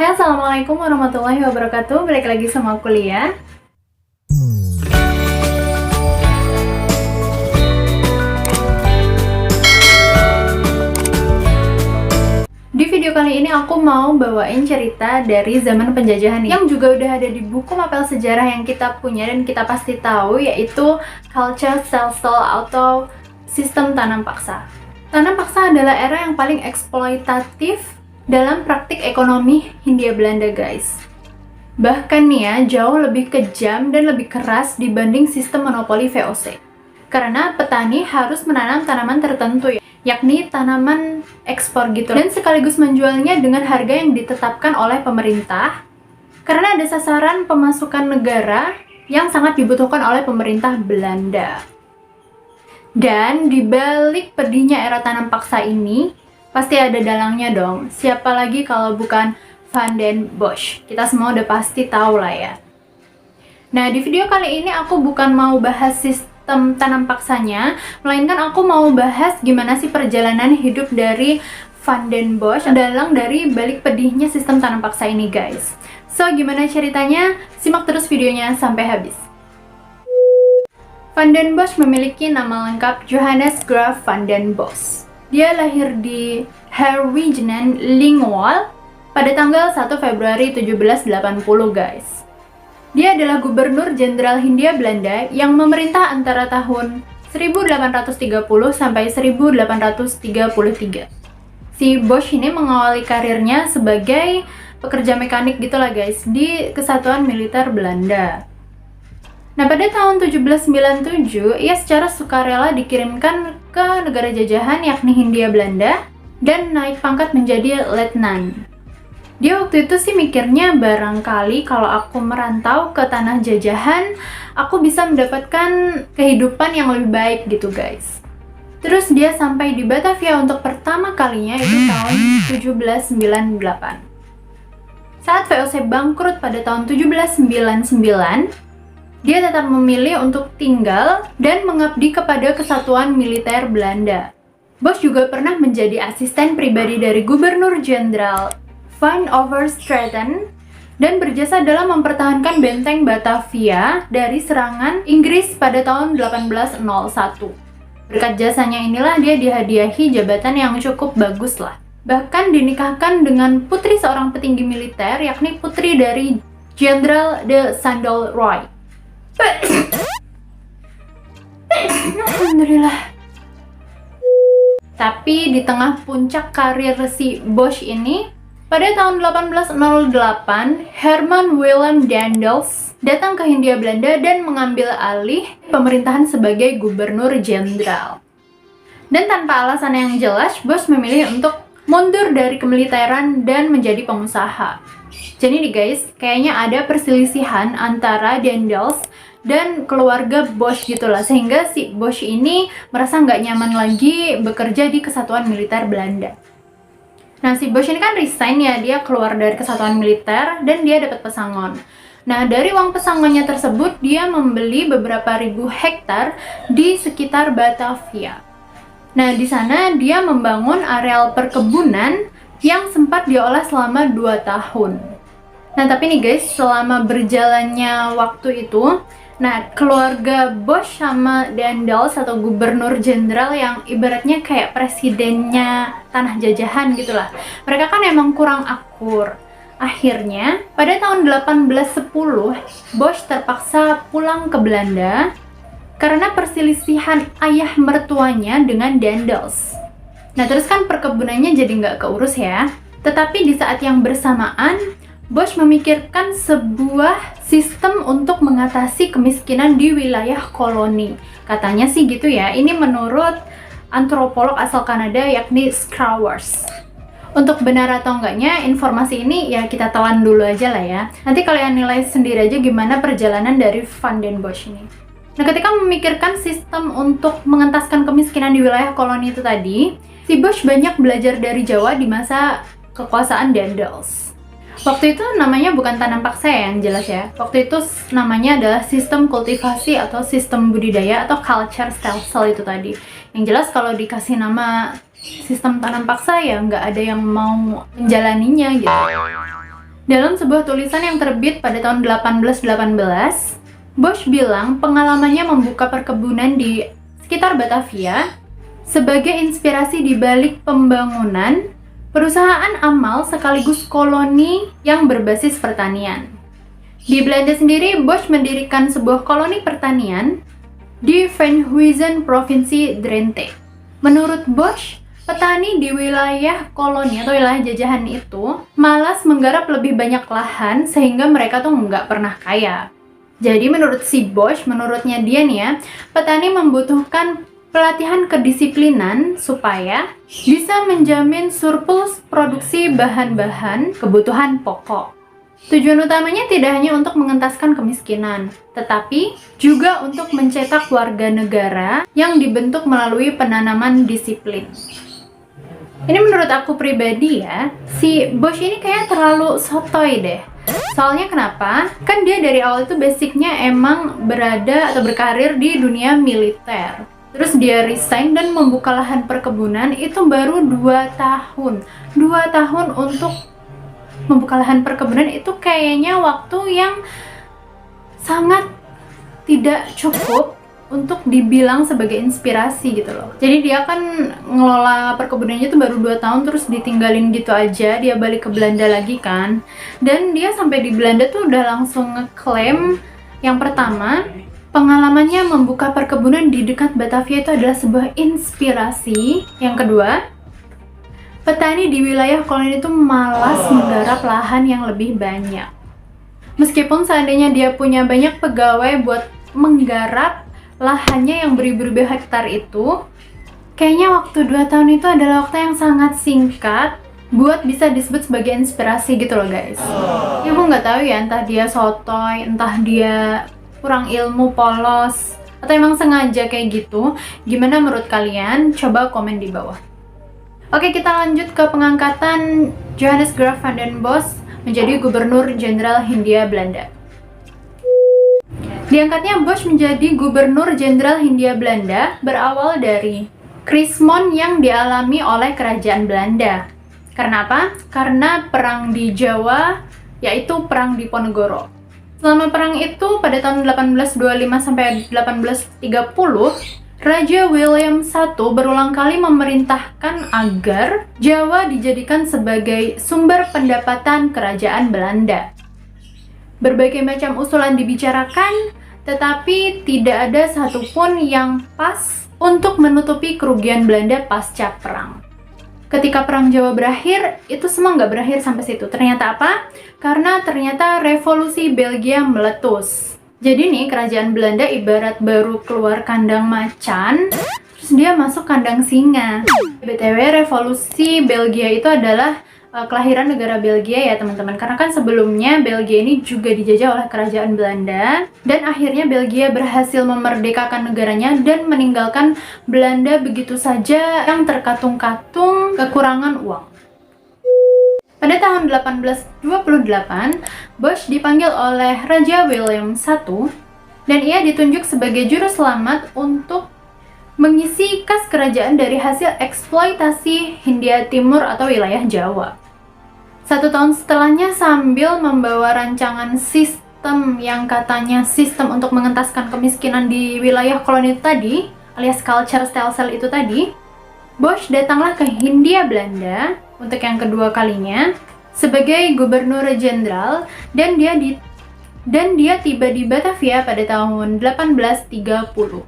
Hai, Assalamualaikum warahmatullahi wabarakatuh. Balik lagi sama kuliah. Di video kali ini aku mau bawain cerita dari zaman penjajahan yang juga udah ada di buku mapel sejarah yang kita punya dan kita pasti tahu, yaitu Culture Stelsel atau sistem tanam paksa. Tanam paksa adalah era yang paling eksploitatif dalam praktik ekonomi Hindia Belanda, guys. Bahkan nih ya, jauh lebih kejam dan lebih keras dibanding sistem monopoli VOC. Karena petani harus menanam tanaman tertentu, yakni tanaman ekspor gitu, dan sekaligus menjualnya dengan harga yang ditetapkan oleh pemerintah karena ada sasaran pemasukan negara yang sangat dibutuhkan oleh pemerintah Belanda. Dan di balik pedihnya era tanam paksa ini pasti ada dalangnya dong. Siapa lagi kalau bukan Van den Bosch? Kita semua udah pasti tahu lah ya. Nah, di video kali ini aku bukan mau bahas sistem tanam paksanya, melainkan aku mau bahas gimana sih perjalanan hidup dari Van den Bosch, dalang dari balik pedihnya sistem tanam paksa ini, guys. So, gimana ceritanya? Simak terus videonya sampai habis. Van den Bosch memiliki nama lengkap Johannes Graf van den Bosch. Dia lahir di Herwijnen, Lingewaal pada tanggal 1 Februari 1780, guys. Dia adalah gubernur jenderal Hindia Belanda yang memerintah antara tahun 1830 sampai 1833. Si Bosch ini mengawali karirnya sebagai pekerja mekanik gitulah, guys, di Kesatuan Militer Belanda. Nah, pada tahun 1797, ia secara sukarela dikirimkan ke negara jajahan yakni Hindia Belanda dan naik pangkat menjadi letnan. Dia waktu itu sih mikirnya barangkali kalau aku merantau ke tanah jajahan, aku bisa mendapatkan kehidupan yang lebih baik gitu, guys. Terus dia sampai di Batavia untuk pertama kalinya itu tahun 1798. Saat VOC bangkrut pada tahun 1799, dia tetap memilih untuk tinggal dan mengabdi kepada Kesatuan Militer Belanda. Bosch juga pernah menjadi asisten pribadi dari Gubernur Jenderal Van Overstraeten dan berjasa dalam mempertahankan benteng Batavia dari serangan Inggris pada tahun 1801. Berkat jasanya inilah dia dihadiahi jabatan yang cukup bagus lah. Bahkan dinikahkan dengan putri seorang petinggi militer, yakni putri dari Jenderal de Sandoy. Alhamdulillah. Tapi di tengah puncak karir si Bosch ini, pada tahun 1808, Herman Willem Daendels datang ke Hindia Belanda dan mengambil alih pemerintahan sebagai gubernur jenderal. Dan tanpa alasan yang jelas, Bosch memilih untuk mundur dari kemiliteran dan menjadi pengusaha. Jadi nih guys, kayaknya ada perselisihan antara Daendels dan keluarga Bosch gitulah, sehingga si Bosch ini merasa nggak nyaman lagi bekerja di Kesatuan Militer Belanda. Nah, si Bosch ini kan resign ya, dia keluar dari Kesatuan Militer dan dia dapat pesangon. Nah, dari uang pesangonnya tersebut dia membeli beberapa ribu hektar di sekitar Batavia. Nah, di sana dia membangun areal perkebunan yang sempat diolah selama 2 tahun. Nah, tapi nih guys, selama berjalannya waktu itu, nah, keluarga Bosch sama Daendels atau gubernur jenderal yang ibaratnya kayak presidennya tanah jajahan gitulah, mereka kan emang kurang akur. Akhirnya, pada tahun 1810, Bosch terpaksa pulang ke Belanda karena perselisihan ayah mertuanya dengan Daendels. Nah, terus kan perkebunannya jadi nggak keurus ya. Tetapi di saat yang bersamaan, Bosch memikirkan sebuah sistem untuk mengatasi kemiskinan di wilayah koloni. Katanya sih gitu ya, ini menurut antropolog asal Kanada yakni Scrawers. Untuk benar atau enggaknya informasi ini ya kita telan dulu aja lah ya. Nanti kalian nilai sendiri aja gimana perjalanan dari Van den Bosch ini. Nah, ketika memikirkan sistem untuk mengentaskan kemiskinan di wilayah koloni itu tadi, si Bosch banyak belajar dari Jawa di masa kekuasaan Daendels. Waktu itu namanya bukan tanam paksa ya, yang jelas ya. Waktu itu namanya adalah sistem kultivasi atau sistem budidaya atau culture stelsel itu tadi. Yang jelas kalau dikasih nama sistem tanam paksa ya nggak ada yang mau menjalaninya gitu. Dalam sebuah tulisan yang terbit pada tahun 1818, Bosch bilang pengalamannya membuka perkebunan di sekitar Batavia sebagai inspirasi di balik pembangunan perusahaan amal sekaligus koloni yang berbasis pertanian. Di Belanda sendiri, Bosch mendirikan sebuah koloni pertanian di Veldhuizen, Provinsi Drenthe. Menurut Bosch, petani di wilayah koloni atau wilayah jajahan itu malas menggarap lebih banyak lahan sehingga mereka tuh nggak pernah kaya. Jadi menurut si Bosch, menurutnya dia nih ya, petani membutuhkan pelatihan kedisiplinan supaya bisa menjamin surplus produksi bahan-bahan kebutuhan pokok. Tujuan utamanya tidak hanya untuk mengentaskan kemiskinan, tetapi juga untuk mencetak warga negara yang dibentuk melalui penanaman disiplin. Ini menurut aku pribadi ya, si Bosch ini kayak terlalu sotoy deh. Soalnya kenapa? Kan dia dari awal itu basicnya emang berada atau berkarir di dunia militer. Terus dia resign dan membuka lahan perkebunan itu baru 2 tahun. 2 tahun untuk membuka lahan perkebunan itu kayaknya waktu yang sangat tidak cukup untuk dibilang sebagai inspirasi gitu loh. Jadi dia kan ngelola perkebunannya itu baru 2 tahun terus ditinggalin gitu aja, dia balik ke Belanda lagi kan. Dan dia sampai di Belanda tuh udah langsung ngeklaim yang pertama, pengalamannya membuka perkebunan di dekat Batavia itu adalah sebuah inspirasi. Yang kedua, petani di wilayah koloni itu malas menggarap lahan yang lebih banyak. Meskipun seandainya dia punya banyak pegawai buat menggarap lahannya yang beribu-ribu hektar itu, kayaknya waktu 2 tahun itu adalah waktu yang sangat singkat buat bisa disebut sebagai inspirasi gitu loh guys. Ya aku nggak tahu ya, entah dia sotoy, entah dia kurang ilmu, polos, atau emang sengaja kayak gitu. Gimana menurut kalian? Coba komen di bawah. Oke, kita lanjut ke pengangkatan Johannes Graaf van den Bosch menjadi Gubernur Jenderal Hindia Belanda. Diangkatnya Bosch menjadi Gubernur Jenderal Hindia Belanda berawal dari krismon yang dialami oleh kerajaan Belanda. Karena apa? Karena perang di Jawa, yaitu perang Diponegoro. Selama perang itu pada tahun 1825 sampai 1830, Raja William I berulang kali memerintahkan agar Jawa dijadikan sebagai sumber pendapatan kerajaan Belanda. Berbagai macam usulan dibicarakan, tetapi tidak ada satupun yang pas untuk menutupi kerugian Belanda pasca perang. Ketika perang Jawa berakhir, itu semua nggak berakhir sampai situ. Ternyata apa? Karena ternyata revolusi Belgia meletus. Jadi nih, kerajaan Belanda ibarat baru keluar kandang macan, terus dia masuk kandang singa. BTW, revolusi Belgia itu adalah kelahiran negara Belgia ya teman-teman, karena kan sebelumnya Belgia ini juga dijajah oleh kerajaan Belanda, dan akhirnya Belgia berhasil memerdekakan negaranya dan meninggalkan Belanda begitu saja yang terkatung-katung kekurangan uang. Pada tahun 1828, Bosch dipanggil oleh Raja William I dan ia ditunjuk sebagai juru selamat untuk mengisi kas kerajaan dari hasil eksploitasi Hindia Timur atau wilayah Jawa. 1 tahun setelahnya, sambil membawa rancangan sistem yang katanya sistem untuk mengentaskan kemiskinan di wilayah koloni itu tadi, alias Cultuurstelsel itu tadi, Bosch datanglah ke Hindia Belanda untuk yang kedua kalinya sebagai Gubernur Jenderal, dan dia tiba di Batavia pada tahun 1830.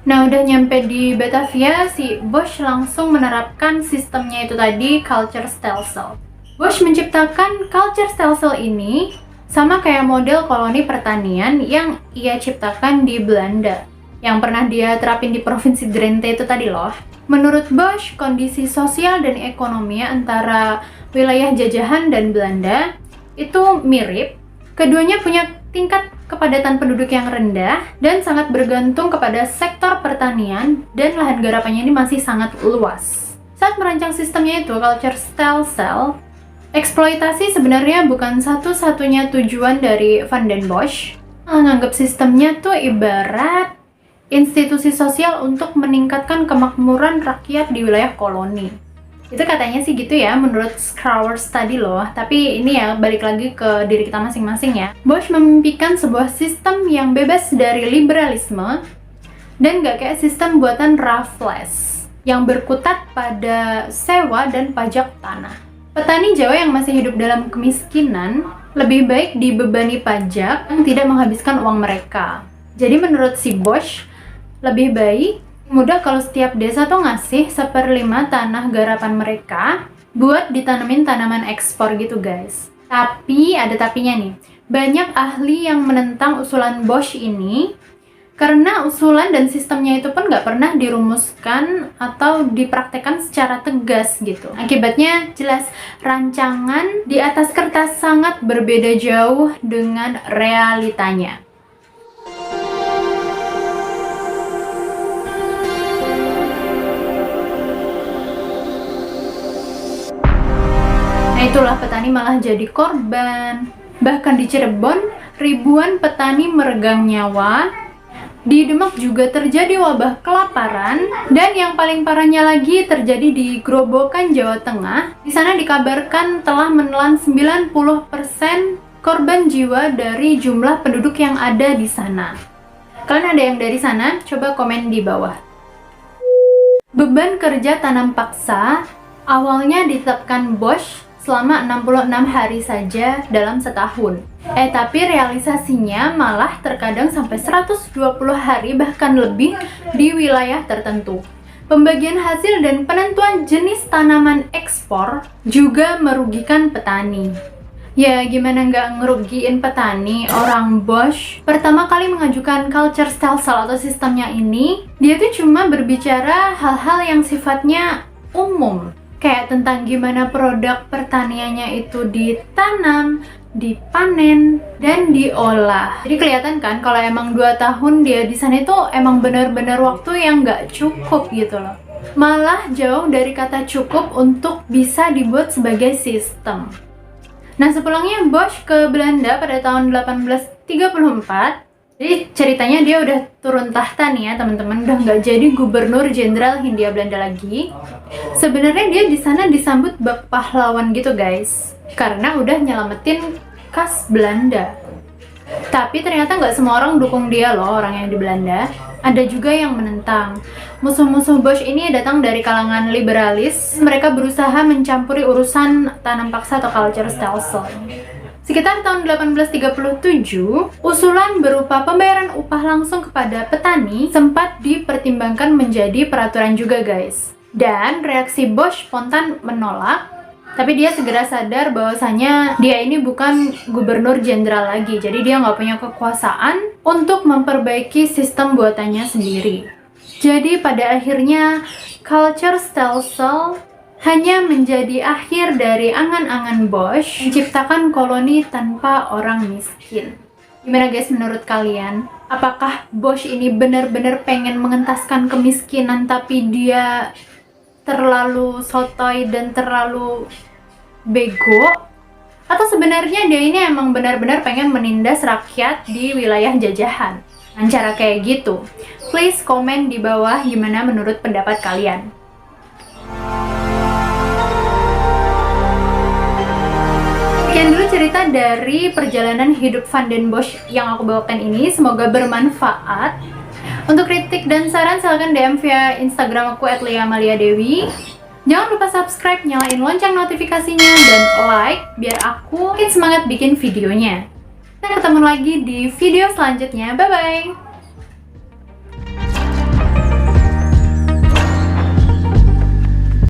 Nah, udah nyampe di Batavia, si Bosch langsung menerapkan sistemnya itu tadi, Cultuurstelsel. Bosch menciptakan Cultuurstelsel ini sama kayak model koloni pertanian yang ia ciptakan di Belanda, yang pernah dia terapin di Provinsi Drenthe itu tadi loh. Menurut Bosch, kondisi sosial dan ekonomi antara wilayah jajahan dan Belanda itu mirip. Keduanya punya tingkat kepadatan penduduk yang rendah dan sangat bergantung kepada sektor pertanian, dan lahan garapannya ini masih sangat luas. Saat merancang sistemnya itu, Cultuurstelsel, eksploitasi sebenarnya bukan satu-satunya tujuan dari Van den Bosch. Menganggap sistemnya tuh ibarat institusi sosial untuk meningkatkan kemakmuran rakyat di wilayah koloni. Itu katanya sih gitu ya, menurut Scholars tadi loh. Tapi ini ya, balik lagi ke diri kita masing-masing ya. Bosch memimpikan sebuah sistem yang bebas dari liberalisme dan gak kayak sistem buatan Raffles yang berkutat pada sewa dan pajak tanah. Petani Jawa yang masih hidup dalam kemiskinan lebih baik dibebani pajak yang tidak menghabiskan uang mereka. Jadi menurut si Bosch, lebih baik mudah kalau setiap desa tuh ngasih 1/5 tanah garapan mereka buat ditanemin tanaman ekspor gitu guys. Tapi ada tapinya nih, banyak ahli yang menentang usulan Bosch ini karena usulan dan sistemnya itu pun nggak pernah dirumuskan atau dipraktekkan secara tegas gitu. Akibatnya jelas rancangan di atas kertas sangat berbeda jauh dengan realitanya. Itulah petani malah jadi korban. Bahkan di Cirebon, ribuan petani meregang nyawa. Di Demak juga terjadi wabah kelaparan. Dan yang paling parahnya lagi terjadi di Grobogan, Jawa Tengah. Di sana dikabarkan telah menelan 90% korban jiwa dari jumlah penduduk yang ada di sana. Kalian ada yang dari sana? Coba komen di bawah. Beban kerja tanam paksa awalnya ditetapkan Bosch selama 66 hari saja dalam setahun. Tapi realisasinya malah terkadang sampai 120 hari bahkan lebih di wilayah tertentu. Pembagian hasil dan penentuan jenis tanaman ekspor juga merugikan petani. Ya gimana nggak ngerugiin petani? Orang Bosch pertama kali mengajukan culture stelsel atau sistemnya ini, dia tuh cuma berbicara hal-hal yang sifatnya umum. Kayak tentang gimana produk pertaniannya itu ditanam, dipanen, dan diolah. Jadi kelihatan kan kalau emang 2 tahun dia di sana itu emang benar-benar waktu yang nggak cukup gitu loh. Malah jauh dari kata cukup untuk bisa dibuat sebagai sistem. Nah sepulangnya Bosch ke Belanda pada tahun 1834, jadi ceritanya dia udah turun tahta nih ya teman-teman, udah nggak jadi gubernur jenderal Hindia Belanda lagi. Sebenarnya dia di sana disambut bak pahlawan gitu guys, karena udah nyelamatin kas Belanda. Tapi ternyata nggak semua orang dukung dia loh, orang yang di Belanda. Ada juga yang menentang. Musuh-musuh Bosch ini datang dari kalangan liberalis. Mereka berusaha mencampuri urusan tanam paksa atau culture stelsel. Sekitar tahun 1837, usulan berupa pembayaran upah langsung kepada petani sempat dipertimbangkan menjadi peraturan juga guys. Dan reaksi Bosch spontan menolak, tapi dia segera sadar bahwasanya dia ini bukan gubernur jenderal lagi, jadi dia nggak punya kekuasaan untuk memperbaiki sistem buatannya sendiri. Jadi pada akhirnya, culture stelsel hanya menjadi akhir dari angan-angan Bosch menciptakan koloni tanpa orang miskin. Gimana guys menurut kalian? Apakah Bosch ini benar-benar pengen mengentaskan kemiskinan tapi dia terlalu sotoy dan terlalu bego? Atau sebenarnya dia ini emang benar-benar pengen menindas rakyat di wilayah jajahan? Dengan cara kayak gitu. Please komen di bawah gimana menurut pendapat kalian. Sekian dulu cerita dari perjalanan hidup Van den Bosch yang aku bawakan ini. Semoga bermanfaat. Untuk kritik dan saran silahkan DM via Instagram aku @liamaliadewi. Jangan lupa subscribe, nyalain lonceng notifikasinya, dan like biar aku makin semangat bikin videonya. Kita ketemu lagi di video selanjutnya. Bye-bye!